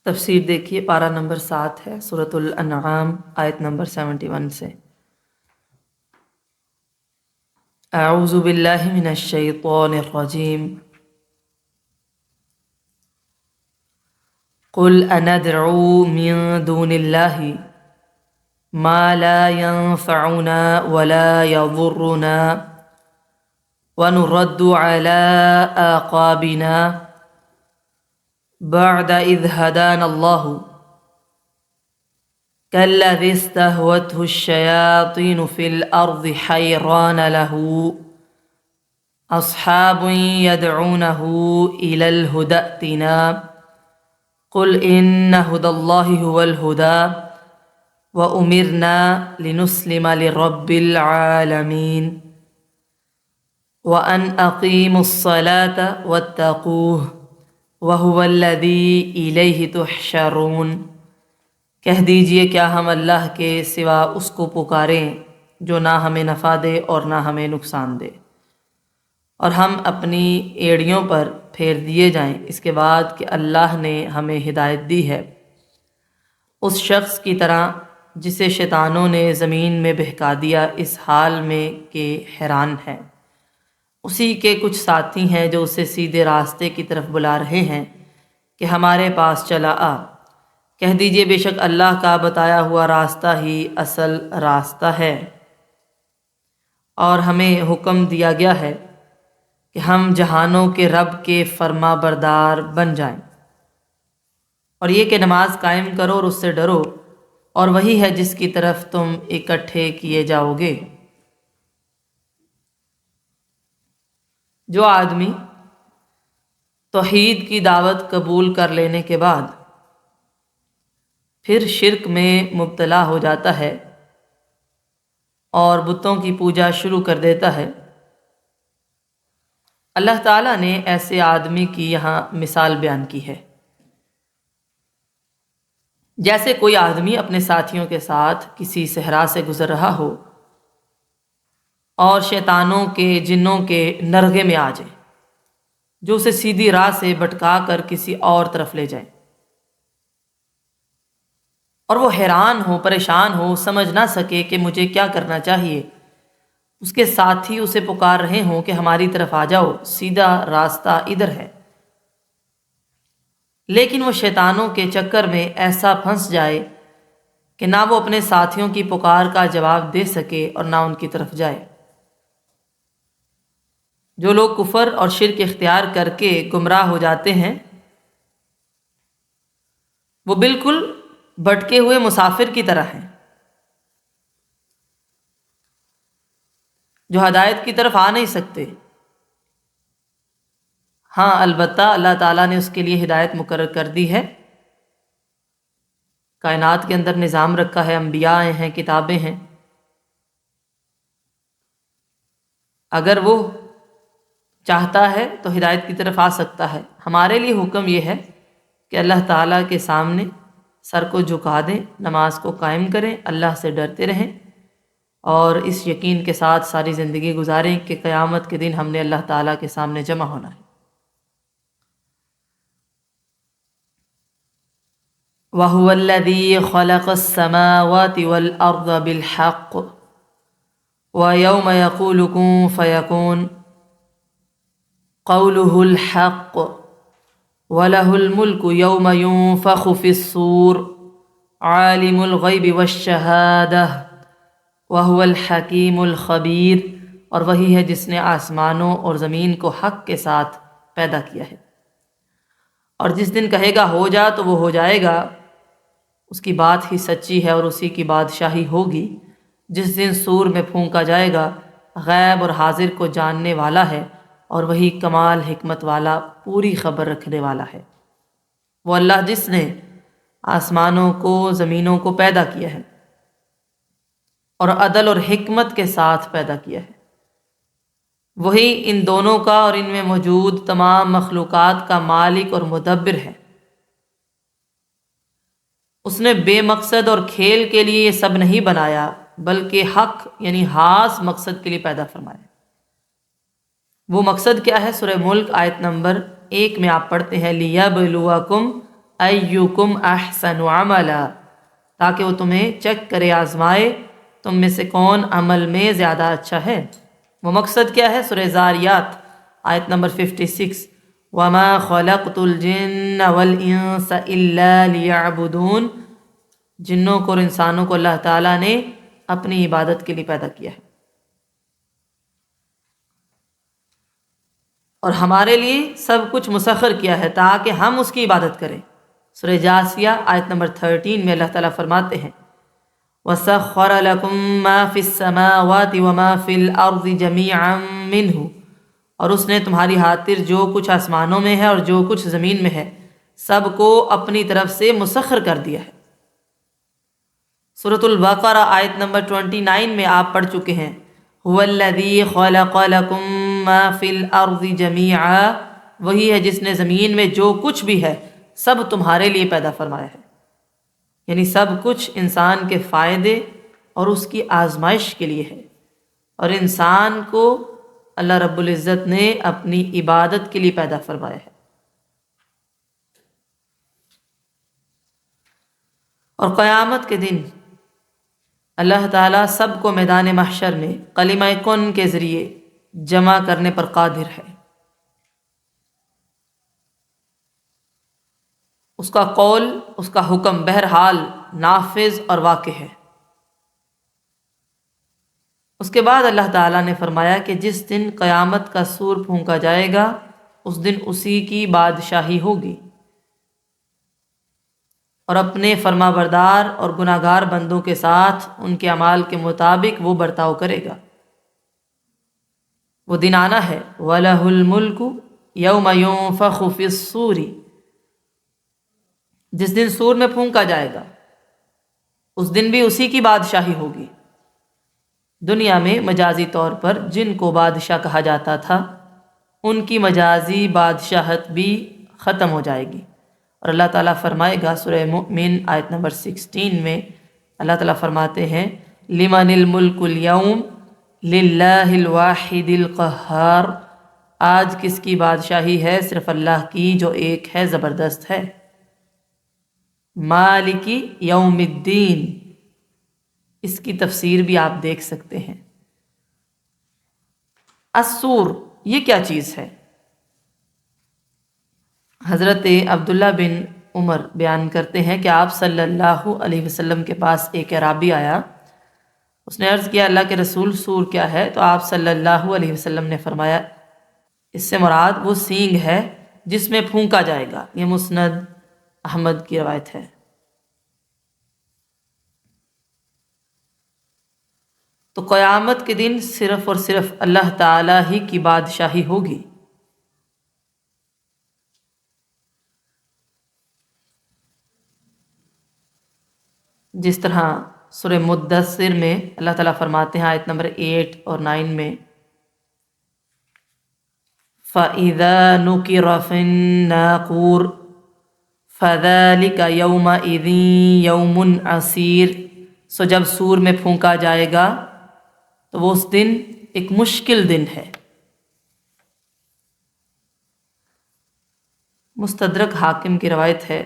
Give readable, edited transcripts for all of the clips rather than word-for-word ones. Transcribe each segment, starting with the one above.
تفسیر دیکھیے، پارہ نمبر 7 ہے، سورۃ الانعام، آیت نمبر 71 سے۔ اعوذ باللہ من الشیطان الرجیم، قل اندعو من دون اللہ ما لا ينفعنا ولا يضرنا ونرد على آقابنا بعد إذ هدانا الله كالذي استهوته الشياطين في الأرض حيران له أصحاب يدعونه إلى الهدى ائتنا قل إن هدى الله هو الهدى وأمرنا لنسلم لرب العالمين وأن أقيموا الصلاة واتقوه وهو الذي إليه تحشرون۔ کہہ دیجئے کیا ہم اللہ کے سوا اس کو پکاریں جو نہ ہمیں نفع دے اور نہ ہمیں نقصان دے، اور ہم اپنی ایڑیوں پر پھیر دیے جائیں اس کے بعد کہ اللہ نے ہمیں ہدایت دی ہے، اس شخص کی طرح جسے شیطانوں نے زمین میں بہکا دیا اس حال میں کہ حیران ہے۔ اسی کے کچھ ساتھی ہیں جو اسے سیدھے راستے کی طرف بلا رہے ہیں کہ ہمارے پاس چلا آ۔ کہہ دیجئے بے شک اللہ کا بتایا ہوا راستہ ہی اصل راستہ ہے، اور ہمیں حکم دیا گیا ہے کہ ہم جہانوں کے رب کے فرما بردار بن جائیں، اور یہ کہ نماز قائم کرو اور اس سے ڈرو، اور وہی ہے جس کی طرف تم اکٹھے کیے جاؤ گے۔ جو آدمی توحید کی دعوت قبول کر لینے کے بعد پھر شرک میں مبتلا ہو جاتا ہے اور بتوں کی پوجا شروع کر دیتا ہے، اللہ تعالیٰ نے ایسے آدمی کی یہاں مثال بیان کی ہے۔ جیسے کوئی آدمی اپنے ساتھیوں کے ساتھ کسی صحرا سے گزر رہا ہو اور شیطانوں کے جنوں کے نرغے میں آ جائے جو اسے سیدھی راہ سے بھٹکا کر کسی اور طرف لے جائے، اور وہ حیران ہو، پریشان ہو، سمجھ نہ سکے کہ مجھے کیا کرنا چاہیے۔ اس کے ساتھی اسے پکار رہے ہوں کہ ہماری طرف آ جاؤ، سیدھا راستہ ادھر ہے، لیکن وہ شیطانوں کے چکر میں ایسا پھنس جائے کہ نہ وہ اپنے ساتھیوں کی پکار کا جواب دے سکے اور نہ ان کی طرف جائے۔ جو لوگ کفر اور شرک اختیار کر کے گمراہ ہو جاتے ہیں وہ بالکل بھٹکے ہوئے مسافر کی طرح ہیں جو ہدایت کی طرف آ نہیں سکتے۔ ہاں البتہ اللہ تعالیٰ نے اس کے لیے ہدایت مقرر کر دی ہے، کائنات کے اندر نظام رکھا ہے، انبیاء ہیں، کتابیں ہیں، اگر وہ چاہتا ہے تو ہدایت کی طرف آ سکتا ہے۔ ہمارے لیے حکم یہ ہے کہ اللہ تعالیٰ کے سامنے سر کو جھکا دیں، نماز کو قائم کریں، اللہ سے ڈرتے رہیں، اور اس یقین کے ساتھ ساری زندگی گزاریں کہ قیامت کے دن ہم نے اللہ تعالیٰ کے سامنے جمع ہونا ہے۔ وَهُوَ الَّذِي خَلَقَ السَّمَاوَاتِ وَالْأَرْضَ بِالْحَقِّ وَيَوْمَ يَقُولُ كُن فَيَكُونُ قَوْلُهُ الْحَقُّ وَلَهُ الْمُلْكُ يَوْمَ يُنفَخُ فِي الصُّورِ عَالِمُ الْغَيْبِ وَالشَّهَادَةِ وَهُوَ الْحَكِيمُ الْخَبِيرُ، اور وہی ہے جس نے آسمانوں اور زمین کو حق کے ساتھ پیدا کیا ہے، اور جس دن کہے گا ہو جا تو وہ ہو جائے گا، اس کی بات ہی سچی ہے اور اسی کی بادشاہی ہوگی۔ جس دن سور میں پھونکا جائے گا غیب اور حاضر کو جاننے والا ہے، اور وہی کمال حکمت والا، پوری خبر رکھنے والا ہے۔ وہ اللہ جس نے آسمانوں کو، زمینوں کو پیدا کیا ہے اور عدل اور حکمت کے ساتھ پیدا کیا ہے، وہی ان دونوں کا اور ان میں موجود تمام مخلوقات کا مالک اور مدبر ہے۔ اس نے بے مقصد اور کھیل کے لیے یہ سب نہیں بنایا، بلکہ حق یعنی خاص مقصد کے لیے پیدا فرمایا۔ وہ مقصد کیا ہے؟ سورہ ملک آیت نمبر 1 میں آپ پڑھتے ہیں لِيَبْلُوَكُمْ ایکم احسن عملا، تاکہ وہ تمہیں چیک کرے، آزمائے تم میں سے کون عمل میں زیادہ اچھا ہے۔ وہ مقصد کیا ہے؟ سورہ زاریات آیت نمبر 56، وما خلقت الجن والانس الا لیعبدون، جنوں کو اور انسانوں کو اللہ تعالیٰ نے اپنی عبادت کے لیے پیدا کیا ہے، اور ہمارے لیے سب کچھ مسخر کیا ہے تاکہ ہم اس کی عبادت کریں۔ سورہ جاسیہ آیت نمبر 13 میں اللہ تعالیٰ فرماتے ہیں وَسَخَّرَ لَكُم مَّا فِي السَّمَاوَاتِ وَمَا فِي الْأَرْضِ جَمِيعًا مِّنْهُ، اور اس نے تمہاری خاطر جو کچھ آسمانوں میں ہے اور جو کچھ زمین میں ہے سب کو اپنی طرف سے مسخر کر دیا ہے۔ سورۃ البقرہ آیت نمبر 29 میں آپ پڑھ چکے ہیں هُوَ الَّذِي خَلَقَ لَكُم مَّا فِي الْأَرْضِ جَمِيعًا، وہی ہے جس نے زمین میں جو کچھ بھی ہے سب تمہارے لیے پیدا فرمایا ہے، یعنی سب کچھ انسان کے فائدے اور اس کی آزمائش کے لیے ہے، اور انسان کو اللہ رب العزت نے اپنی عبادت کے لیے پیدا فرمایا ہے۔ اور قیامت کے دن اللہ تعالیٰ سب کو میدان محشر میں کلمہ کن کے ذریعے جمع کرنے پر قادر ہے۔ اس کا قول، اس کا حکم بہرحال نافذ اور واقع ہے۔ اس کے بعد اللہ تعالیٰ نے فرمایا کہ جس دن قیامت کا سور پھونکا جائے گا اس دن اسی کی بادشاہی ہوگی، اور اپنے فرما بردار اور گناہ گار بندوں کے ساتھ ان کے اعمال کے مطابق وہ برتاؤ کرے گا۔ وہ دن آنا ہے وَلَهُ الْمُلْكُ يَوْمَ يُنفَخُ فِي الصُّورِ، جس دن سور میں پھونکا جائے گا اس دن بھی اسی کی بادشاہی ہوگی۔ دنیا میں مجازی طور پر جن کو بادشاہ کہا جاتا تھا ان کی مجازی بادشاہت بھی ختم ہو جائے گی، اور اللہ تعالیٰ فرمائے گا سورہ مؤمن آیت نمبر 16 میں اللہ تعالیٰ فرماتے ہیں لمن الملک اليوم للہ الواحد القہار، آج کس کی بادشاہی ہے؟ صرف اللہ کی جو ایک ہے، زبردست ہے۔ مالکی یوم الدین، اس کی تفسیر بھی آپ دیکھ سکتے ہیں۔ السور یہ کیا چیز ہے؟ حضرت عبداللہ بن عمر بیان کرتے ہیں کہ آپ صلی اللہ علیہ وسلم کے پاس ایک اعرابی آیا، اس نے عرض کیا اللہ کے رسول سور کیا ہے؟ تو آپ صلی اللہ علیہ وسلم نے فرمایا اس سے مراد وہ سینگ ہے جس میں پھونکا جائے گا۔ یہ مسند احمد کی روایت ہے۔ تو قیامت کے دن صرف اور صرف اللہ تعالیٰ ہی کی بادشاہی ہوگی۔ جس طرح سورہ مدثر میں اللہ تعالیٰ فرماتے ہیں آیت نمبر 8 اور 9 میں فَإِذَا نُقِرَ فِي النَّاقُورِ فَذَلِكَ يَوْمَئِذٍ يَوْمٌ عَسِيرٌ، سو جب سور میں پھونکا جائے گا تو وہ اس دن ایک مشکل دن ہے۔ مستدرک حاکم کی روایت ہے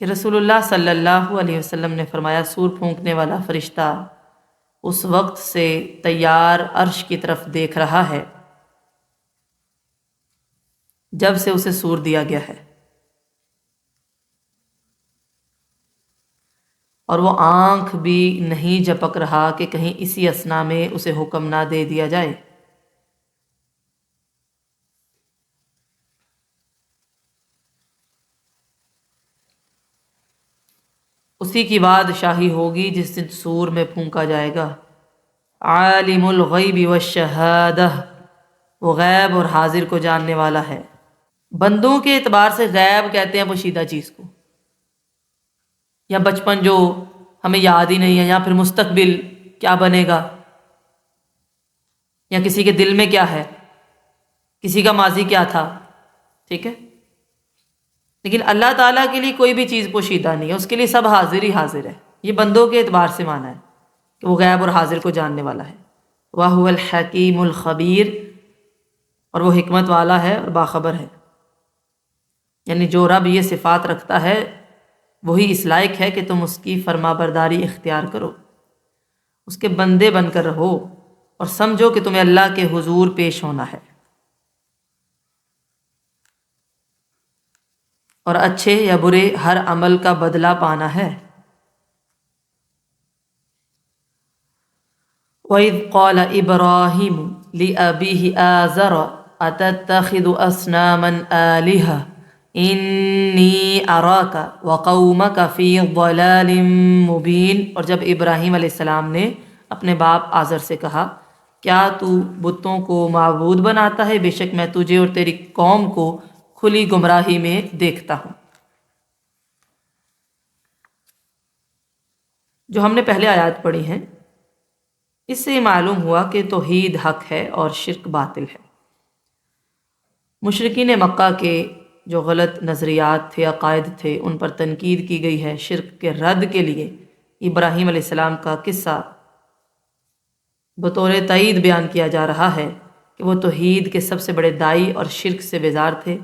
کہ رسول اللہ صلی اللہ علیہ وسلم نے فرمایا سور پھونکنے والا فرشتہ اس وقت سے تیار عرش کی طرف دیکھ رہا ہے جب سے اسے سور دیا گیا ہے، اور وہ آنکھ بھی نہیں جھپک رہا کہ کہیں اسی اثنا میں اسے حکم نہ دے دیا جائے۔ اسی کی بادشاہی ہوگی جس دن سور میں پھونکا جائے گا۔ عالم الغیب والشہادہ، وہ غیب اور حاضر کو جاننے والا ہے۔ بندوں کے اعتبار سے غیب کہتے ہیں پوشیدہ چیز کو، یا بچپن جو ہمیں یاد ہی نہیں ہے، یا پھر مستقبل کیا بنے گا، یا کسی کے دل میں کیا ہے، کسی کا ماضی کیا تھا، ٹھیک ہے۔ لیکن اللہ تعالیٰ کے لیے کوئی بھی چیز پوشیدہ نہیں ہے، اس کے لیے سب حاضر ہی حاضر ہے۔ یہ بندوں کے اعتبار سے مانا ہے کہ وہ غیب اور حاضر کو جاننے والا ہے۔ وَهُوَ الْحَكِيمُ الْخَبِيرُ، اور وہ حکمت والا ہے اور باخبر ہے۔ یعنی جو رب یہ صفات رکھتا ہے وہی اس لائق ہے کہ تم اس کی فرما برداری اختیار کرو، اس کے بندے بن کر رہو اور سمجھو کہ تمہیں اللہ کے حضور پیش ہونا ہے اور اچھے یا برے ہر عمل کا بدلہ پانا ہے۔ وَإِذْ قَالَ إِبْرَاهِيمُ لِأَبِيهِ آزَرَ أَتَتَّخِذُ أَصْنَامًا آلِهَةً إِنِّي أَرَاكَ وَقَوْمَكَ فِي ضَلَالٍ مُبِينٍ۔ اور جب ابراہیم علیہ السلام نے اپنے باپ آزر سے کہا کیا تو بتوں کو معبود بناتا ہے، بے شک میں تجھے اور تیری قوم کو کھلی گمراہی میں دیکھتا ہوں۔ جو ہم نے پہلے آیات پڑھی ہیں اس سے معلوم ہوا کہ توحید حق ہے اور شرک باطل ہے۔ مشرکین مکہ کے جو غلط نظریات تھے، عقائد تھے، ان پر تنقید کی گئی ہے۔ شرک کے رد کے لیے ابراہیم علیہ السلام کا قصہ بطور تائید بیان کیا جا رہا ہے کہ وہ توحید کے سب سے بڑے داعی اور شرک سے بیزار تھے،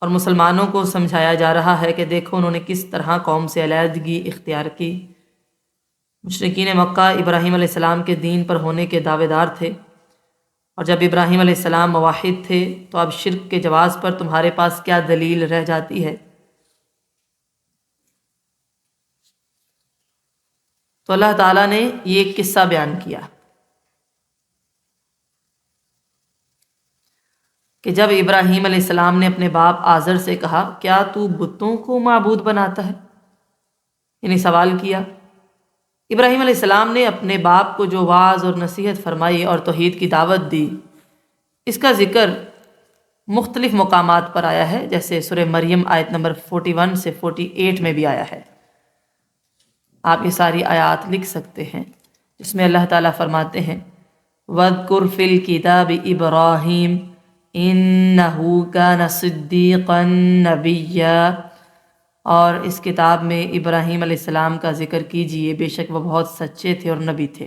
اور مسلمانوں کو سمجھایا جا رہا ہے کہ دیکھو انہوں نے کس طرح قوم سے علیحدگی اختیار کی۔ مشرکین مکہ ابراہیم علیہ السلام کے دین پر ہونے کے دعوے دار تھے، اور جب ابراہیم علیہ السلام موحد تھے تو اب شرک کے جواز پر تمہارے پاس کیا دلیل رہ جاتی ہے؟ تو اللہ تعالیٰ نے یہ ایک قصہ بیان کیا کہ جب ابراہیم علیہ السلام نے اپنے باپ آزر سے کہا کیا تو بتوں کو معبود بناتا ہے، یعنی سوال کیا۔ ابراہیم علیہ السلام نے اپنے باپ کو جو واعظ اور نصیحت فرمائی اور توحید کی دعوت دی، اس کا ذکر مختلف مقامات پر آیا ہے، جیسے سورہ مریم آیت نمبر 41 سے 48 میں بھی آیا ہے۔ آپ یہ ساری آیات لکھ سکتے ہیں، اس میں اللہ تعالیٰ فرماتے ہیں وَاذْكُرْ فِي الْكِتَابِ إِبْرَاهِيمَ إِنَّهُ كَانَ صِدِّيقًا نَبِيًّا، اور اس کتاب میں ابراہیم علیہ السلام کا ذکر کیجئے، بے شک وہ بہت سچے تھے اور نبی تھے۔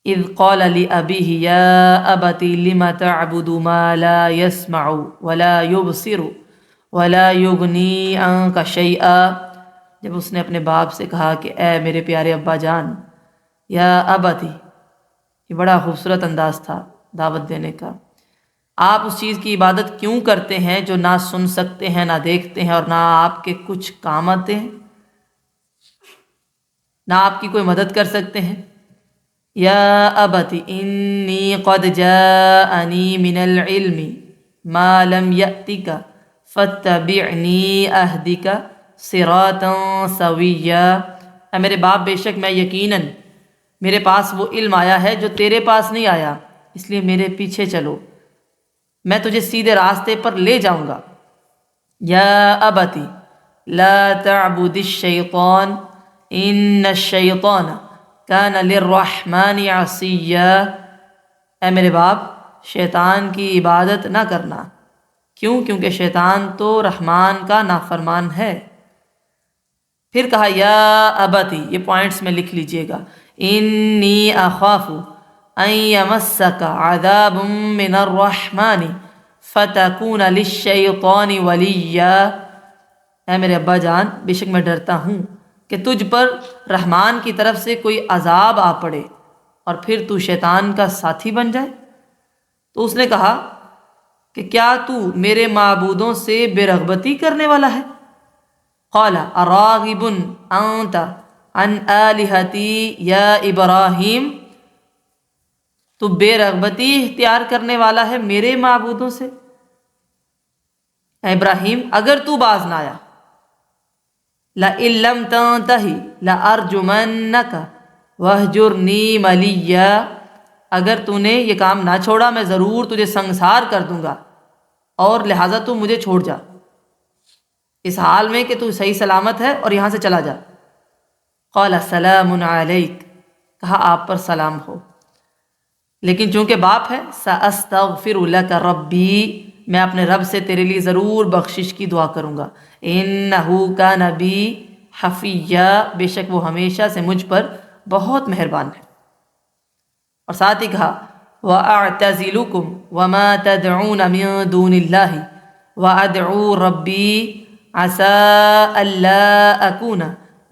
اذ قال لأبيه يا أبت لم تعبد ما لا يسمع ولا يبصر ولا يغني عنك شيئا، جب اس نے اپنے باپ سے کہا کہ اے میرے پیارے ابا جان، یا ابتی، یہ بڑا خوبصورت انداز تھا دعوت دینے کا، آپ اس چیز کی عبادت کیوں کرتے ہیں جو نہ سن سکتے ہیں، نہ دیکھتے ہیں، اور نہ آپ کے کچھ کام آتے ہیں، نہ آپ کی کوئی مدد کر سکتے ہیں۔ یا ابت انی قد جاءنی من العلم ما لم یأتک فاتبعنی اہدک صراطا سویا، اے میرے باپ بے شک میں یقیناً میرے پاس وہ علم آیا ہے جو تیرے پاس نہیں آیا، اس لیے میرے پیچھے چلو، میں تجھے سیدھے راستے پر لے جاؤں گا۔ یا ابتی لا تعبد الشیطان ان الشیطان کان للرحمن عصیا، اے میرے باپ شیطان کی عبادت نہ کرنا، کیوں؟ کیونکہ شیطان تو رحمان کا نافرمان ہے۔ پھر کہا یا ابتی، یہ پوائنٹس میں لکھ لیجئے گا، انی اخاف ان یمسک عذاب من الرحمن فتکون للشیطان ولیا، اے میرے ابا جان بے شک میں ڈرتا ہوں کہ تجھ پر رحمان کی طرف سے کوئی عذاب آ پڑے اور پھر تو شیطان کا ساتھی بن جائے۔ تو اس نے کہا کہ کیا تو میرے معبودوں سے بے رغبتی کرنے والا ہے؟ قال اراغب انت عن آلہتی یا ابراہیم، تو بے رغبتی اختیار کرنے والا ہے میرے معبودوں سے؟ اے ابراہیم اگر تو باز نہ آیا، لَإِن لَّمْ تَنْتَهِ لَأَرْجُمَنَّكَ وَاهْجُرْنِي مَلِيًّا، اگر تو نے یہ کام نہ چھوڑا میں ضرور تجھے سنگسار کر دوں گا، اور لہٰذا تو مجھے چھوڑ جا، اس حال میں کہ تو صحیح سلامت ہے اور یہاں سے چلا جا۔ قال سلام علیک، کہا آپ پر سلام ہو، لیکن چونکہ باپ ہے، سأستغفر لک ربی، میں اپنے رب سے تیرے لیے ضرور بخشش کی دعا کروں گا، انہ کان بی حفیہ، بے شک وہ ہمیشہ سے مجھ پر بہت مہربان ہے۔ اور ساتھ ہی کہا وَأَعْتَزِلُكُمْ وَمَا تَدْعُونَ مِن دُونِ اللَّهِ وَأَدْعُو رَبِّي عَسَىٰ أَلَّا أَكُونَ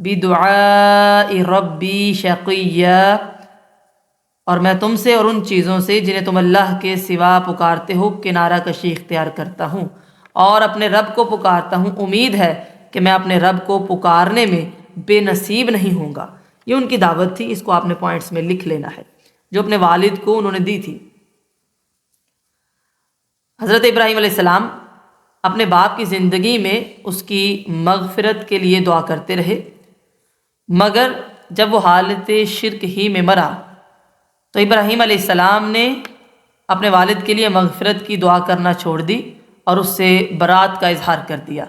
بِدُعَاءِ رَبِّي شَقِيًّا، اور میں تم سے اور ان چیزوں سے جنہیں تم اللہ کے سوا پکارتے ہو کنارہ کشی اختیار کرتا ہوں، اور اپنے رب کو پکارتا ہوں، امید ہے کہ میں اپنے رب کو پکارنے میں بے نصیب نہیں ہوں گا۔ یہ ان کی دعوت تھی، اس کو آپ نے پوائنٹس میں لکھ لینا ہے، جو اپنے والد کو انہوں نے دی تھی۔ حضرت ابراہیم علیہ السلام اپنے باپ کی زندگی میں اس کی مغفرت کے لیے دعا کرتے رہے، مگر جب وہ حالت شرک ہی میں مرا تو ابراہیم علیہ السلام نے اپنے والد کے لیے مغفرت کی دعا کرنا چھوڑ دی اور اس سے برات کا اظہار کر دیا،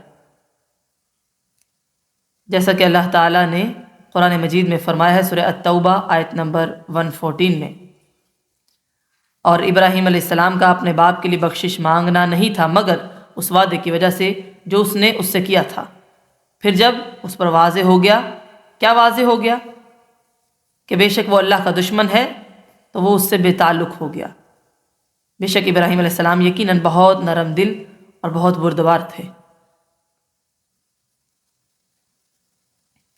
جیسا کہ اللہ تعالیٰ نے قرآن مجید میں فرمایا ہے سورہ التوبہ آیت نمبر 114 میں۔ اور ابراہیم علیہ السلام کا اپنے باپ کے لیے بخشش مانگنا نہیں تھا مگر اس وعدے کی وجہ سے جو اس نے اس سے کیا تھا۔ پھر جب اس پر واضح ہو گیا، کیا واضح ہو گیا؟ کہ بے شک وہ اللہ کا دشمن ہے، تو وہ اس سے بے تعلق ہو گیا۔ بے شک ابراہیم علیہ السلام یقیناً بہت نرم دل اور بہت بردبار تھے۔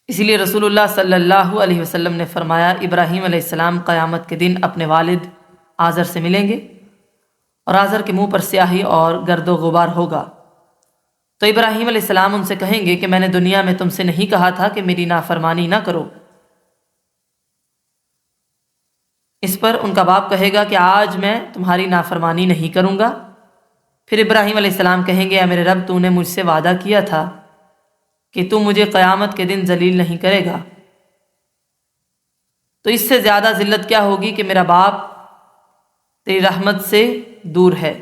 اسی لیے رسول اللہ صلی اللہ علیہ وسلم نے فرمایا، ابراہیم علیہ السلام قیامت کے دن اپنے والد آزر سے ملیں گے اور آزر کے منہ پر سیاہی اور گرد و غبار ہوگا، تو ابراہیم علیہ السلام ان سے کہیں گے کہ میں نے دنیا میں تم سے نہیں کہا تھا کہ میری نافرمانی نہ کرو؟ اس پر ان کا باپ کہے گا کہ آج میں تمہاری نافرمانی نہیں کروں گا۔ پھر ابراہیم علیہ السلام کہیں گے، اے میرے رب، تو نے مجھ سے وعدہ کیا تھا کہ تو مجھے قیامت کے دن ذلیل نہیں کرے گا، تو اس سے زیادہ ذلت کیا ہوگی کہ میرا باپ تیری رحمت سے دور ہے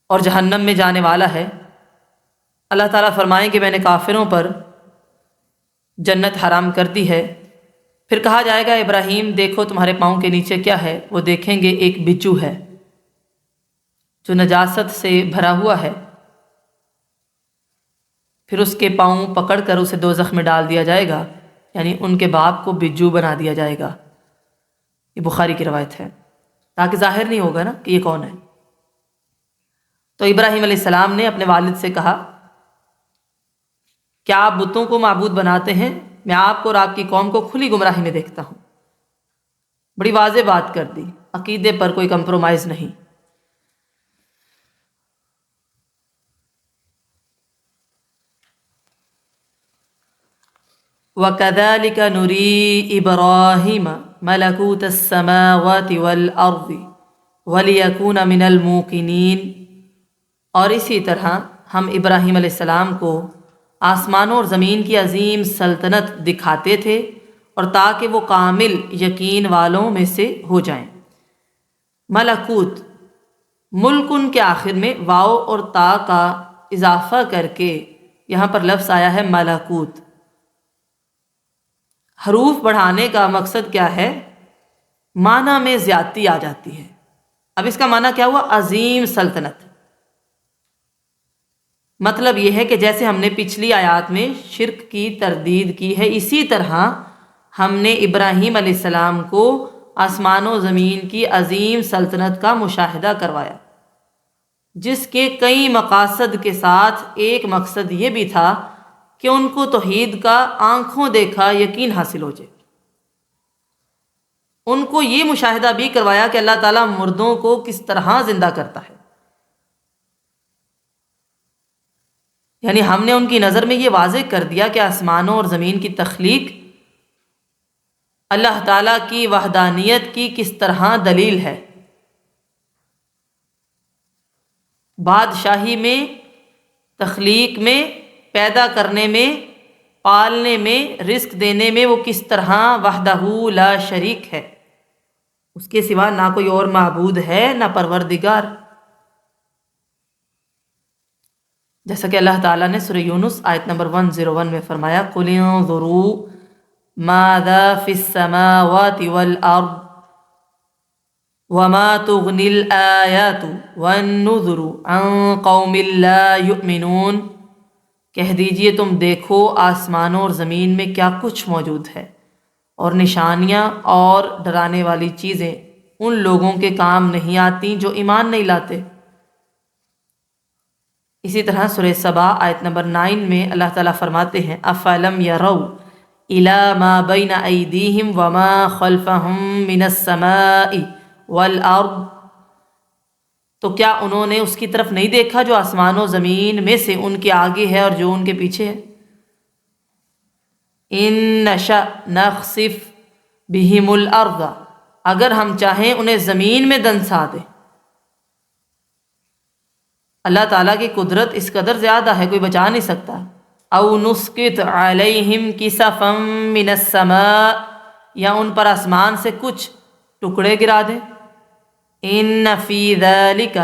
اور جہنم میں جانے والا ہے۔ اللہ تعالیٰ فرمائیں کہ میں نے کافروں پر جنت حرام کر دی ہے۔ پھر کہا جائے گا، ابراہیم دیکھو تمہارے پاؤں کے نیچے کیا ہے؟ وہ دیکھیں گے ایک بچو ہے جو نجاست سے بھرا ہوا ہے۔ پھر اس کے پاؤں پکڑ کر اسے دوزخ میں ڈال دیا جائے گا، یعنی ان کے باپ کو بجو بنا دیا جائے گا۔ یہ بخاری کی روایت ہے، تاکہ ظاہر نہیں ہوگا نا کہ یہ کون ہے۔ تو ابراہیم علیہ السلام نے اپنے والد سے کہا، کیا آپ بتوں کو معبود بناتے ہیں؟ میں آپ کو اور آپ کی قوم کو کھلی گمراہی میں دیکھتا ہوں۔ بڑی واضح بات کر دی، عقیدے پر کوئی کمپرومائز نہیں۔ وَكَذَلِكَ نُرِي إِبْرَاهِيمَ مَلَكُوتَ السَّمَاوَاتِ وَالْأَرْضِ وَلِيَكُونَ مِنَ الْمُوقِنِينَ، اور اسی طرح ہم ابراہیم علیہ السلام کو آسمانوں اور زمین کی عظیم سلطنت دکھاتے تھے، اور تاکہ وہ کامل یقین والوں میں سے ہو جائیں۔ ملکوت، ملکن کے آخر میں واو اور تا کا اضافہ کر کے یہاں پر لفظ آیا ہے ملکوت۔ حروف بڑھانے کا مقصد کیا ہے؟ معنی میں زیادتی آ جاتی ہے۔ اب اس کا معنی کیا ہوا؟ عظیم سلطنت۔ مطلب یہ ہے کہ جیسے ہم نے پچھلی آیات میں شرک کی تردید کی ہے، اسی طرح ہم نے ابراہیم علیہ السلام کو آسمان و زمین کی عظیم سلطنت کا مشاہدہ کروایا، جس کے کئی مقاصد کے ساتھ ایک مقصد یہ بھی تھا کہ ان کو توحید کا آنکھوں دیکھا یقین حاصل ہو جائے۔ ان کو یہ مشاہدہ بھی کروایا کہ اللہ تعالیٰ مردوں کو کس طرح زندہ کرتا ہے، یعنی ہم نے ان کی نظر میں یہ واضح کر دیا کہ آسمانوں اور زمین کی تخلیق اللہ تعالیٰ کی وحدانیت کی کس طرح دلیل ہے۔ بادشاہی میں، تخلیق میں، پیدا کرنے میں، پالنے میں، رزق دینے میں وہ کس طرح وحدہ لا شریک ہے، اس کے سوا نہ کوئی اور معبود ہے نہ پروردگار۔ جیسا کہ اللہ تعالیٰ نے سورہ یونس آیت نمبر 101 میں فرمایا، قُلِ انظُرُوا ماذا فی السماوات والارض وما تغنی الآیات والنذر عن قوم لا یؤمنون، کہہ دیجئے تم دیکھو آسمانوں اور زمین میں کیا کچھ موجود ہے، اور نشانیاں اور ڈرانے والی چیزیں ان لوگوں کے کام نہیں آتی جو ایمان نہیں لاتے۔ اسی طرح سورہ سبا آیت نمبر 9 میں اللہ تعالیٰ فرماتے ہیں افلم یروا الی ما بین ایدیہم وما خلفہم من السماء والارض، تو کیا انہوں نے اس کی طرف نہیں دیکھا جو آسمان و زمین میں سے ان کے آگے ہے اور جو ان کے پیچھے ہے؟ ان نشأ نخسف بہم الارض، اگر ہم چاہیں انہیں زمین میں دنسا دیں۔ اللہ تعالیٰ کی قدرت اس قدر زیادہ ہے، کوئی بچا نہیں سکتا۔ او نسقط علیہم کسفا من السماء، یا ان پر آسمان سے کچھ ٹکڑے گرا دیں۔ ان فی ذلک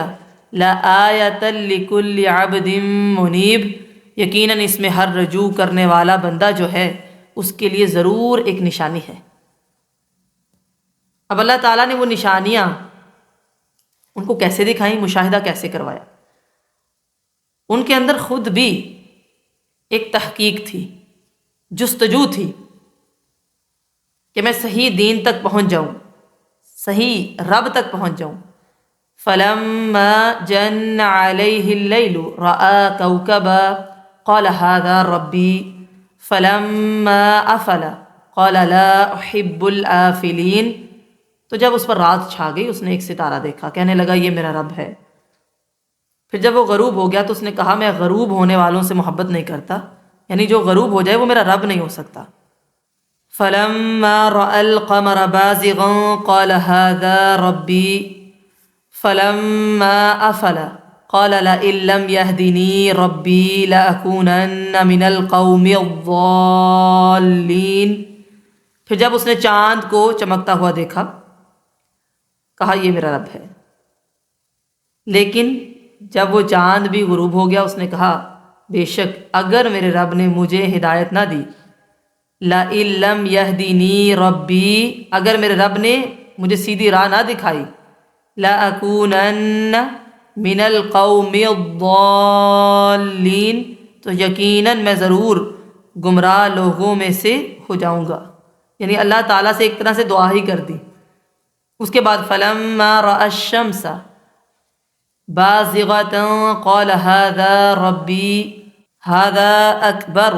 لآیۃ لکل عبد منیب، یقیناً اس میں ہر رجوع کرنے والا بندہ جو ہے اس کے لیے ضرور ایک نشانی ہے۔ اب اللہ تعالیٰ نے وہ نشانیاں ان کو کیسے دکھائیں، مشاہدہ کیسے کروایا؟ ان کے اندر خود بھی ایک تحقیق تھی، جستجو تھی کہ میں صحیح دین تک پہنچ جاؤں، صحیح رب تک پہنچ جاؤں۔ فلما جن علیہ اللیل رأى کوکبا قال هذا ربی فلما افل قال لا احب الآفلین، تو جب اس پر رات چھا گئی اس نے ایک ستارہ دیکھا، کہنے لگا یہ میرا رب ہے۔ پھر جب وہ غروب ہو گیا تو اس نے کہا میں غروب ہونے والوں سے محبت نہیں کرتا، یعنی جو غروب ہو جائے وہ میرا رب نہیں ہو سکتا۔ فلما رأى القمر بازغا قال هذا ربی فلما افل قال لئن لم يهدني ربي لأكونن من القوم الضالين، پھر جب اس نے چاند کو چمکتا ہوا دیکھا کہا یہ میرا رب ہے، لیکن جب وہ چاند بھی غروب ہو گیا اس نے کہا بے شک اگر میرے رب نے مجھے ہدایت نہ دی، لئن لم يهدني ربی، اگر میرے رب نے مجھے سیدھی راہ نہ دکھائی، لأکونن من القوم الضالین، تو یقیناً میں ضرور گمراہ لوگوں میں سے ہو جاؤں گا۔ یعنی اللہ تعالیٰ سے ایک طرح سے دعا ہی کر دی۔ اس کے بعد فلما رأى الشمس بازغة قال هذا ربي هذا أكبر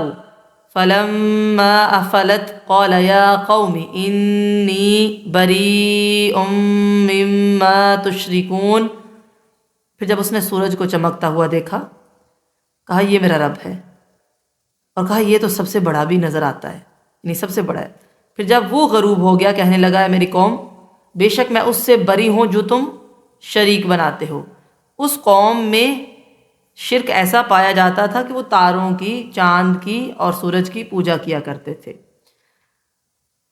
فلما أفلت قال يا قوم إني بريء مما تشركون، پھر جب اس نے سورج کو چمکتا ہوا دیکھا کہا یہ میرا رب ہے، اور کہا یہ تو سب سے بڑا بھی نظر آتا ہے، یعنی سب سے بڑا ہے۔ پھر جب وہ غروب ہو گیا کہنے لگا ہے میری قوم بے شک میں اس سے بری ہوں جو تم شریک بناتے ہو۔ اس قوم میں شرک ایسا پایا جاتا تھا کہ وہ تاروں کی، چاند کی اور سورج کی پوجا کیا کرتے تھے۔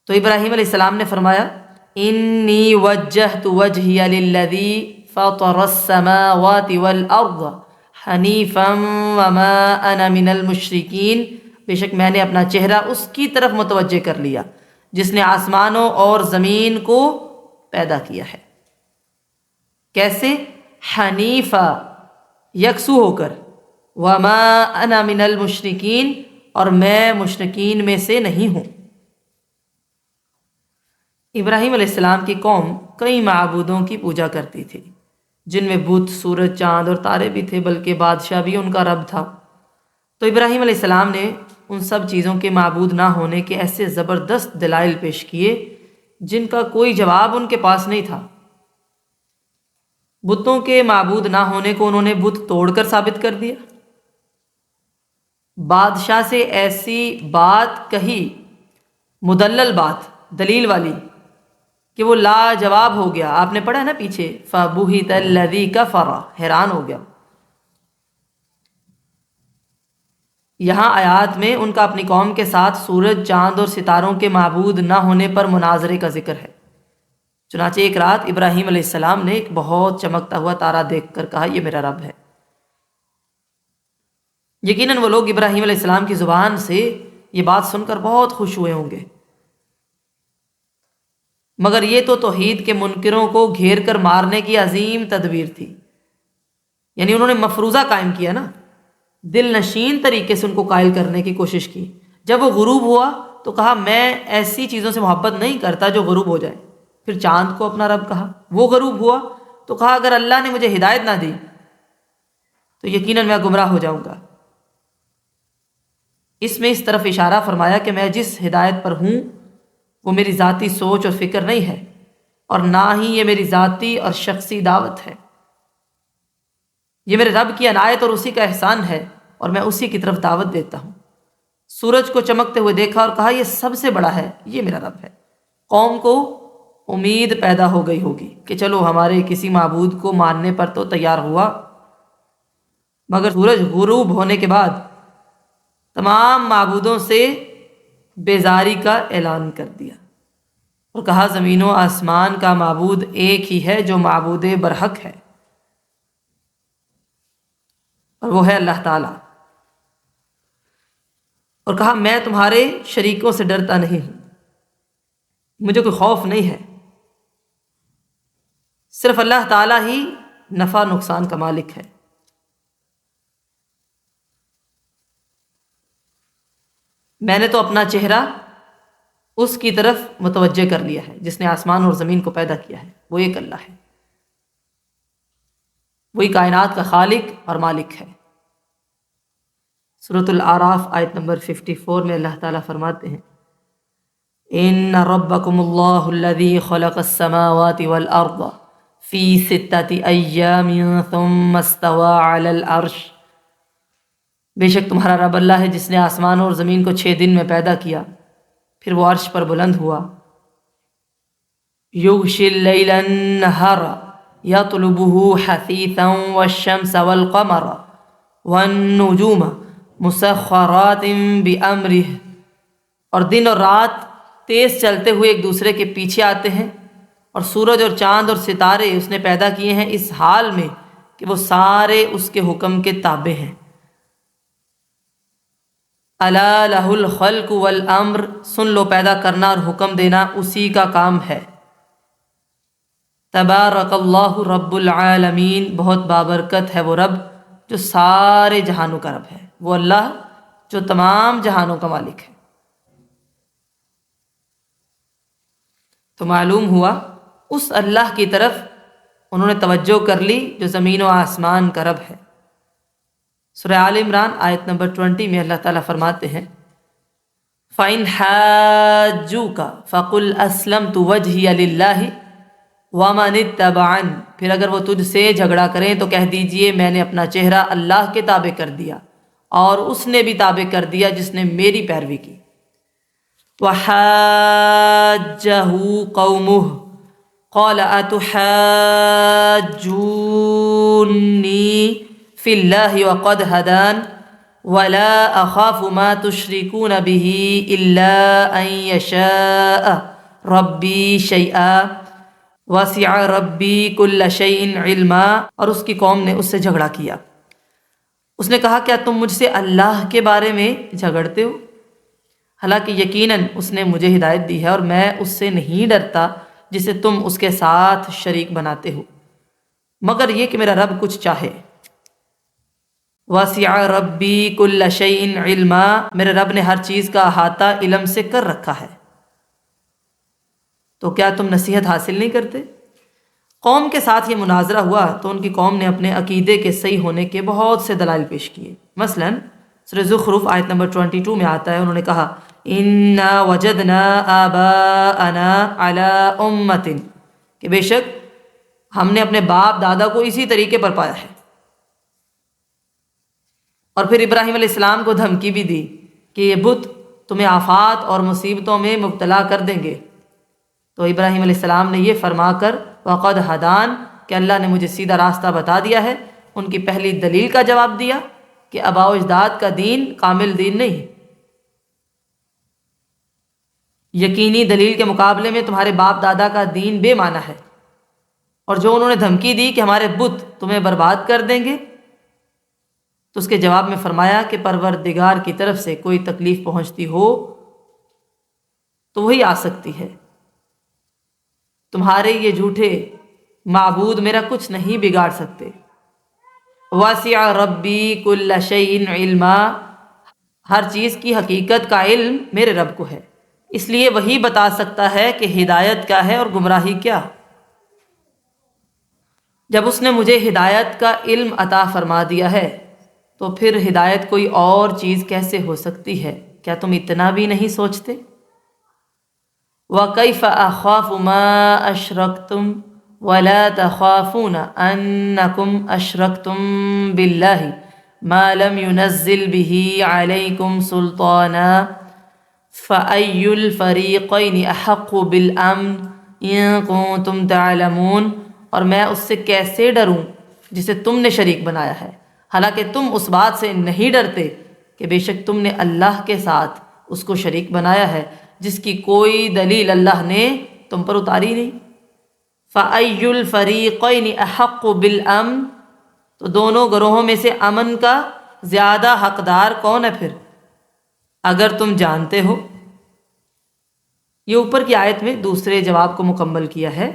تو ابراہیم علیہ السلام نے فرمایا انی وجہت وجہی للذی فطر السماوات والارض حنیفا وما انا من المشرکین، بے شک میں نے اپنا چہرہ اس کی طرف متوجہ کر لیا جس نے آسمانوں اور زمین کو پیدا کیا ہے۔ کیسے؟ حنیفا، یکسو ہو کر، وما انا من المشرکین، اور میں مشرکین میں سے نہیں ہوں۔ ابراہیم علیہ السلام کی قوم کئی معبودوں کی پوجا کرتی تھی، جن میں بت، سورج، چاند اور تارے بھی تھے، بلکہ بادشاہ بھی ان کا رب تھا۔ تو ابراہیم علیہ السلام نے ان سب چیزوں کے معبود نہ ہونے کے ایسے زبردست دلائل پیش کیے جن کا کوئی جواب ان کے پاس نہیں تھا۔ بتوں کے معبود نہ ہونے کو انہوں نے بت توڑ کر ثابت کر دیا۔ بادشاہ سے ایسی بات کہی، مدلل بات، دلیل والی، کہ وہ لاجواب ہو گیا۔ آپ نے پڑھا ہے نا پیچھے فَبُهِتَ الَّذِي كَفَرَ، حیران ہو گیا۔ یہاں آیات میں ان کا اپنی قوم کے ساتھ سورج، چاند اور ستاروں کے معبود نہ ہونے پر مناظرے کا ذکر ہے۔ چنانچہ ایک رات ابراہیم علیہ السلام نے ایک بہت چمکتا ہوا تارا دیکھ کر کہا یہ میرا رب ہے۔ یقیناً وہ لوگ ابراہیم علیہ السلام کی زبان سے یہ بات سن کر بہت خوش ہوئے ہوں گے، مگر یہ تو توحید کے منکروں کو گھیر کر مارنے کی عظیم تدبیر تھی۔ یعنی انہوں نے مفروضہ قائم کیا نا، دل نشین طریقے سے ان کو قائل کرنے کی کوشش کی۔ جب وہ غروب ہوا تو کہا میں ایسی چیزوں سے محبت نہیں کرتا جو غروب ہو جائے، پھر چاند کو اپنا رب کہا، وہ غروب ہوا تو کہا اگر اللہ نے مجھے ہدایت نہ دی تو یقیناً میں گمراہ ہو جاؤں گا۔ اس میں اس طرف اشارہ فرمایا کہ میں جس ہدایت پر ہوں وہ میری ذاتی سوچ اور فکر نہیں ہے، اور نہ ہی یہ میری ذاتی اور شخصی دعوت ہے، یہ میرے رب کی عنایت اور اسی کا احسان ہے، اور میں اسی کی طرف دعوت دیتا ہوں۔ سورج کو چمکتے ہوئے دیکھا اور کہا یہ سب سے بڑا ہے، یہ میرا رب ہے۔ قوم کو امید پیدا ہو گئی ہوگی کہ چلو ہمارے کسی معبود کو ماننے پر تو تیار ہوا، مگر سورج غروب ہونے کے بعد تمام معبودوں سے بیزاری کا اعلان کر دیا اور کہا زمین و آسمان کا معبود ایک ہی ہے جو معبود برحق ہے، اور وہ ہے اللہ تعالی، اور کہا میں تمہارے شریکوں سے ڈرتا نہیں ہوں، مجھے کوئی خوف نہیں ہے، صرف اللہ تعالی ہی نفع نقصان کا مالک ہے۔ میں نے تو اپنا چہرہ اس کی طرف متوجہ کر لیا ہے جس نے آسمان اور زمین کو پیدا کیا ہے، وہ ایک اللہ ہے، وہی کائنات کا خالق اور مالک ہے۔ سورۃ الاعراف آیت نمبر 54 میں اللہ تعالیٰ فرماتے ہیں ان ربکم اللہ الذی خلق السماوات والارض فی ستۃ ایام ثم استوى علی العرش، بے شک تمہارا رب اللہ ہے جس نے آسمان اور زمین کو 6 دن میں پیدا کیا، پھر وہ عرش پر بلند ہوا۔ یغشی اللیل النہار یطلبہ حثیثا والشمس والقمر والنجوم مسخرات بامرہ، اور دن اور رات تیز چلتے ہوئے ایک دوسرے کے پیچھے آتے ہیں، اور سورج اور چاند اور ستارے اس نے پیدا کیے ہیں اس حال میں کہ وہ سارے اس کے حکم کے تابع ہیں۔ الا لہ الخلق والامر، سن لو پیدا کرنا اور حکم دینا اسی کا کام ہے۔ تبارک اللہ رب العالمین، بہت بابرکت ہے وہ رب جو سارے جہانوں کا رب ہے، وہ اللہ جو تمام جہانوں کا مالک ہے۔ تو معلوم ہوا اس اللہ کی طرف انہوں نے توجہ کر لی جو زمین و آسمان کا رب ہے۔ سورہ آل عمران آیت نمبر 20 میں اللہ تعالیٰ فرماتے ہیں فَإِنْ حَاجُّوكَ فَقُلْ أَسْلَمْتُ وَجْهِيَ لِلَّهِ وَمَنِ اتَّبَعَنِ، پھر اگر وہ تجھ سے جھگڑا کریں تو کہہ دیجئے میں نے اپنا چہرہ اللہ کے تابع کر دیا، اور اس نے بھی تابع کر دیا جس نے میری پیروی کی۔ وَحَاجَّهُ قَوْمُهُ قَالَ أَتُحَاجُّونِّي فِي اللَّهِ وَقَدْ هَدَانِ وَلَا أَخَافُ مَا تُشْرِكُونَ بِهِ إِلَّا أَن يَشَاءَ رَبِّي شَيْئًا وَسِعَ رَبِّي كُلَّ شَيْءٍ عِلْمًا، اور اس کی قوم نے اس سے جھگڑا کیا۔ اس نے کہا کیا تم مجھ سے اللہ کے بارے میں جھگڑتے ہو، حالانکہ یقیناً اس نے مجھے ہدایت دی ہے اور میں اس سے نہیں ڈرتا جسے تم اس کے ساتھ شریک بناتے ہو، مگر یہ کہ میرا رب کچھ چاہے۔ وَسِعَ رَبِّي كُلَّ شَيْءٍ عِلْمًا، میرے رب نے ہر چیز کا احاطہ علم سے کر رکھا ہے، تو کیا تم نصیحت حاصل نہیں کرتے؟ قوم کے ساتھ یہ مناظرہ ہوا تو ان کی قوم نے اپنے عقیدے کے صحیح ہونے کے بہت سے دلائل پیش کیے۔ مثلاً سورہ زخرف آیت نمبر 22 میں آتا ہے، انہوں نے کہا اِنَّا وَجَدْنَا آبَاءَنَا عَلَىٰ أُمَّةٍ، کہ بے شک ہم نے اپنے باپ دادا کو اسی طریقے پر پایا ہے۔ اور پھر ابراہیم علیہ السلام کو دھمکی بھی دی کہ یہ بت تمہیں آفات اور مصیبتوں میں مبتلا کر دیں گے، تو ابراہیم علیہ السلام نے یہ فرما کر وَقَدْ هَدَانِ، کہ اللہ نے مجھے سیدھا راستہ بتا دیا ہے، ان کی پہلی دلیل کا جواب دیا کہ آباء و اجداد کا دین کامل دین نہیں، یقینی دلیل کے مقابلے میں تمہارے باپ دادا کا دین بے معنی ہے۔ اور جو انہوں نے دھمکی دی کہ ہمارے بت تمہیں برباد کر دیں گے، تو اس کے جواب میں فرمایا کہ پروردگار کی طرف سے کوئی تکلیف پہنچتی ہو تو وہی آ سکتی ہے، تمہارے یہ جھوٹے معبود میرا کچھ نہیں بگاڑ سکتے۔ وَاسِعَ رَبِّي كُلَّ شَيْءٍ عِلْمًا، ہر چیز کی حقیقت کا علم میرے رب کو ہے۔ اس لیے وہی بتا سکتا ہے کہ ہدایت کیا ہے اور گمراہی کیا۔ جب اس نے مجھے ہدایت کا علم عطا فرما دیا ہے تو پھر ہدایت کوئی اور چیز کیسے ہو سکتی ہے؟ کیا تم اتنا بھی نہیں سوچتے؟ وَكَيْفَ أَخَافُ مَا أَشْرَكْتُمْ وَلَا تَخَافُونَ أَنَّكُمْ أَشْرَكْتُمْ بِاللَّهِ مَا لَمْ يُنَزِّلْ بِهِ عَلَيْكُمْ سُلْطَانًا فَأَيُّ الْفَرِيقَيْنِ أَحَقُّ بِالْأَمْنِ إِن كُنتُمْ تَعْلَمُونَ، اور میں اس سے کیسے ڈروں جسے تم نے شریک بنایا ہے، حالانکہ تم اس بات سے نہیں ڈرتے کہ بے شک تم نے اللہ کے ساتھ اس کو شریک بنایا ہے جس کی کوئی دلیل اللہ نے تم پر اتاری نہیں۔ فَأَيُّ الْفَرِيقَيْنِ أَحَقُّ بِالْأَمْنِ، تو دونوں گروہوں میں سے امن کا زیادہ حقدار کون ہے پھر، اگر تم جانتے ہو۔ یہ اوپر کی آیت میں دوسرے جواب کو مکمل کیا ہے،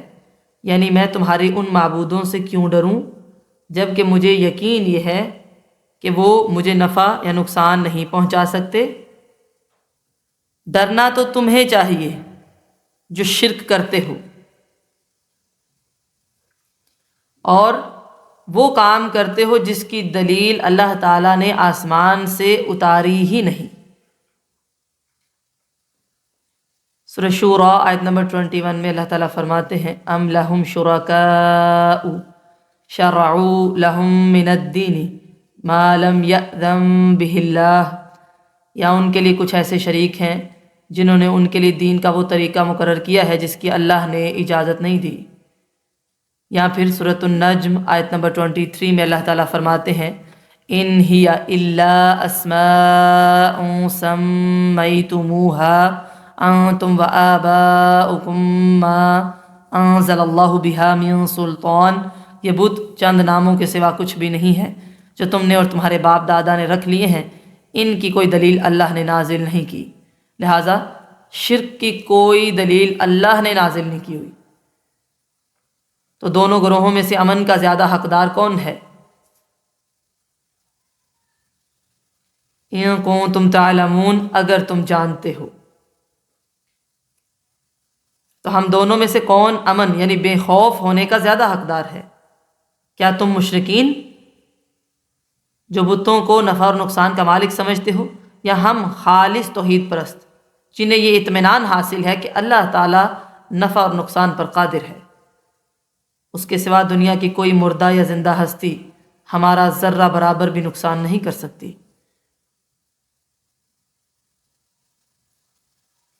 یعنی میں تمہارے ان معبودوں سے کیوں ڈروں جب کہ مجھے یقین یہ ہے کہ وہ مجھے نفع یا نقصان نہیں پہنچا سکتے۔ ڈرنا تو تمہیں چاہیے جو شرک کرتے ہو اور وہ کام کرتے ہو جس کی دلیل اللہ تعالیٰ نے آسمان سے اتاری ہی نہیں۔ سورہ شورى آیت نمبر 21 میں اللہ تعالیٰ فرماتے ہیں ام لہم شرکاء شرعوا لہم من الدین ما لم یأذن بہ اللہ، یا ان کے لیے کچھ ایسے شریک ہیں جنہوں نے ان کے لیے دین کا وہ طریقہ مقرر کیا ہے جس کی اللہ نے اجازت نہیں دی۔ یا پھر سورۃ النجم آیت نمبر 23 میں اللہ تعالیٰ فرماتے ہیں ان ہی الا اسماء سمیتموہا انتم وآباؤکم ما انزل اللہ بہا من سلطان، یہ بت چند ناموں کے سوا کچھ بھی نہیں ہے جو تم نے اور تمہارے باپ دادا نے رکھ لیے ہیں، ان کی کوئی دلیل اللہ نے نازل نہیں کی، لہٰذا شرک کی کوئی دلیل اللہ نے نازل نہیں کی ہوئی۔ تو دونوں گروہوں میں سے امن کا زیادہ حقدار کون ہے؟ ان کنتم تعلمون، اگر تم جانتے ہو۔ تو ہم دونوں میں سے کون امن یعنی بے خوف ہونے کا زیادہ حقدار ہے؟ کیا تم مشرکین جو بتوں کو نفع اور نقصان کا مالک سمجھتے ہو، یا ہم خالص توحید پرست جنہیں یہ اطمینان حاصل ہے کہ اللہ تعالیٰ نفع اور نقصان پر قادر ہے، اس کے سوا دنیا کی کوئی مردہ یا زندہ ہستی ہمارا ذرہ برابر بھی نقصان نہیں کر سکتی۔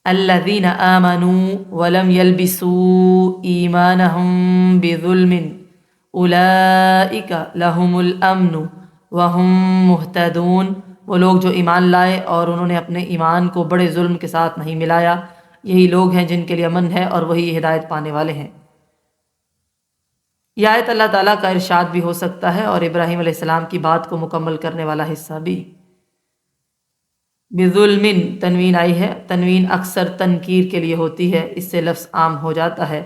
الذین آمنوا ولم يلبسوا ایمانہم بظلم اولئک لہم الامن وہم مہتدون، وہ لوگ جو ایمان لائے اور انہوں نے اپنے ایمان کو بڑے ظلم کے ساتھ نہیں ملایا، یہی لوگ ہیں جن کے لیے امن ہے اور وہی ہدایت پانے والے ہیں۔ یہ آیت اللہ تعالیٰ کا ارشاد بھی ہو سکتا ہے اور ابراہیم علیہ السلام کی بات کو مکمل کرنے والا حصہ بھی۔ بظلم تنوین آئی ہے، تنوین اکثر تنکیر کے لیے ہوتی ہے، اس سے لفظ عام ہو جاتا ہے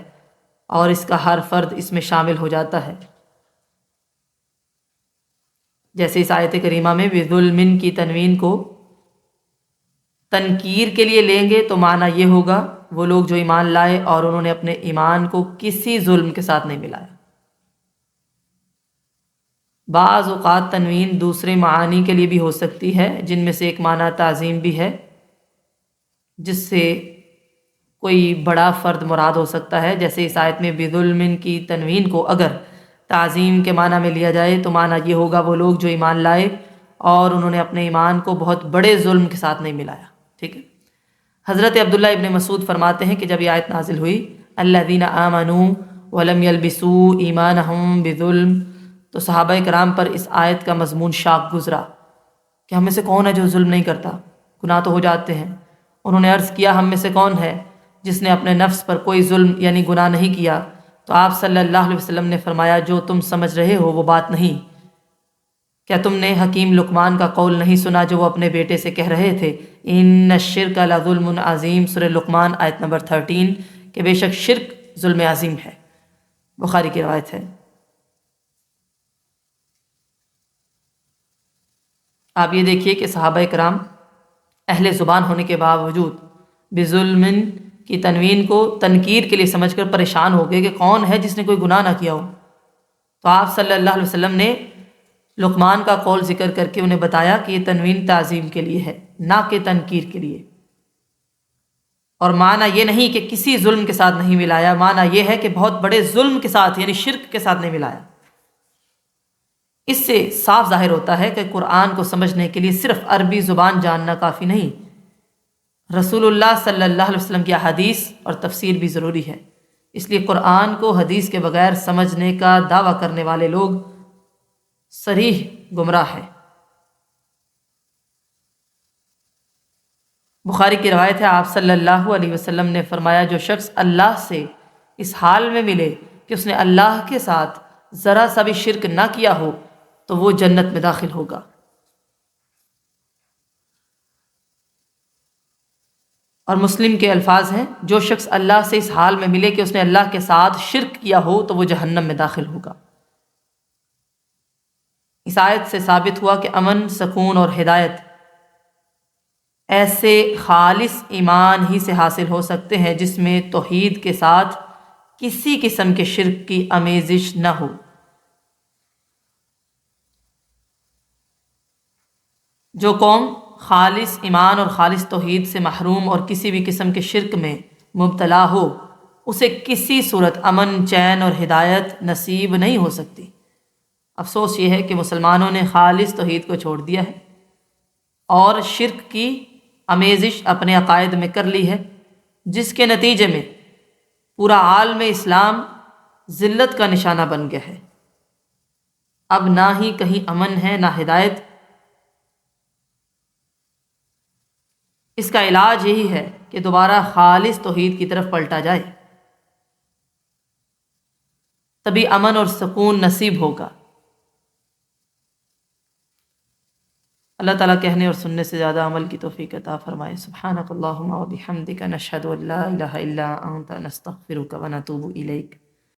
اور اس کا ہر فرد اس میں شامل ہو جاتا ہے، جیسے اس آیت کریمہ میں بظلم کی تنوین کو تنکیر کے لیے لیں گے تو معنی یہ ہوگا وہ لوگ جو ایمان لائے اور انہوں نے اپنے ایمان کو کسی ظلم کے ساتھ نہیں ملایا۔ بعض اوقات تنوین دوسرے معانی کے لیے بھی ہو سکتی ہے، جن میں سے ایک معنی تعظیم بھی ہے، جس سے کوئی بڑا فرد مراد ہو سکتا ہے، جیسے اس آیت میں بظلم کی تنوین کو اگر تعظیم کے معنی میں لیا جائے تو معنی یہ ہوگا وہ لوگ جو ایمان لائے اور انہوں نے اپنے ایمان کو بہت بڑے ظلم کے ساتھ نہیں ملایا۔ ٹھیک ہے۔ حضرت عبداللہ ابن مسعود فرماتے ہیں کہ جب یہ آیت نازل ہوئی الذین آمنوا ولم یلبسوا ایمانہم بظلم، تو صحابہ کرام پر اس آیت کا مضمون شاق گزرا کہ ہم میں سے کون ہے جو ظلم نہیں کرتا، گناہ تو ہو جاتے ہیں۔ انہوں نے عرض کیا ہم میں سے کون ہے جس نے اپنے نفس پر کوئی ظلم یعنی گناہ نہیں کیا؟ تو آپ صلی اللہ علیہ وسلم نے فرمایا جو تم سمجھ رہے ہو وہ بات نہیں۔ کیا تم نے حکیم لقمان کا قول نہیں سنا جو وہ اپنے بیٹے سے کہہ رہے تھے ان الشرک لظلم عظیم، سورہ لقمان آیت نمبر 13، کہ بے شک شرک ظلم عظیم ہے، بخاری کی روایت ہے۔ آپ یہ دیکھیے کہ صحابہ کرام اہل زبان ہونے کے باوجود بظلم کی تنوین کو تنکیر کے لیے سمجھ کر پریشان ہو گئے کہ کون ہے جس نے کوئی گناہ نہ کیا ہو، تو آپ صلی اللہ علیہ وسلم نے لقمان کا قول ذکر کر کے انہیں بتایا کہ یہ تنوین تعظیم کے لیے ہے، نہ کہ تنکیر کے لیے۔ اور معنی یہ نہیں کہ کسی ظلم کے ساتھ نہیں ملایا، معنی یہ ہے کہ بہت بڑے ظلم کے ساتھ یعنی شرک کے ساتھ نہیں ملایا۔ اس سے صاف ظاہر ہوتا ہے کہ قرآن کو سمجھنے کے لیے صرف عربی زبان جاننا کافی نہیں، رسول اللہ صلی اللہ علیہ وسلم کی احادیث اور تفسیر بھی ضروری ہے۔ اس لیے قرآن کو حدیث کے بغیر سمجھنے کا دعویٰ کرنے والے لوگ صریح گمراہ ہے۔ بخاری کی روایت ہے، آپ صلی اللہ علیہ وسلم نے فرمایا، جو شخص اللہ سے اس حال میں ملے کہ اس نے اللہ کے ساتھ ذرا سا بھی شرک نہ کیا ہو تو وہ جنت میں داخل ہوگا۔ اور مسلم کے الفاظ ہیں، جو شخص اللہ سے اس حال میں ملے کہ اس نے اللہ کے ساتھ شرک کیا ہو تو وہ جہنم میں داخل ہوگا۔ اس آیت سے ثابت ہوا کہ امن، سکون اور ہدایت ایسے خالص ایمان ہی سے حاصل ہو سکتے ہیں جس میں توحید کے ساتھ کسی قسم کے شرک کی آمیزش نہ ہو۔ جو قوم خالص ایمان اور خالص توحید سے محروم اور کسی بھی قسم کے شرک میں مبتلا ہو، اسے کسی صورت امن، چین اور ہدایت نصیب نہیں ہو سکتی۔ افسوس یہ ہے کہ مسلمانوں نے خالص توحید کو چھوڑ دیا ہے اور شرک کی آمیزش اپنے عقائد میں کر لی ہے، جس کے نتیجے میں پورا عالم اسلام ذلت کا نشانہ بن گیا ہے۔ اب نہ ہی کہیں امن ہے نہ ہدایت۔ اس کا علاج یہی ہے کہ دوبارہ خالص توحید کی طرف پلٹا جائے، تبھی امن اور سکون نصیب ہوگا۔ اللہ تعالیٰ کہنے اور سننے سے زیادہ عمل کی توفیق عطا فرمائے۔ سبحانک اللہم و بحمدک، نشہد ان لا الہ الا انت، نستغفرک و نتوب الیک۔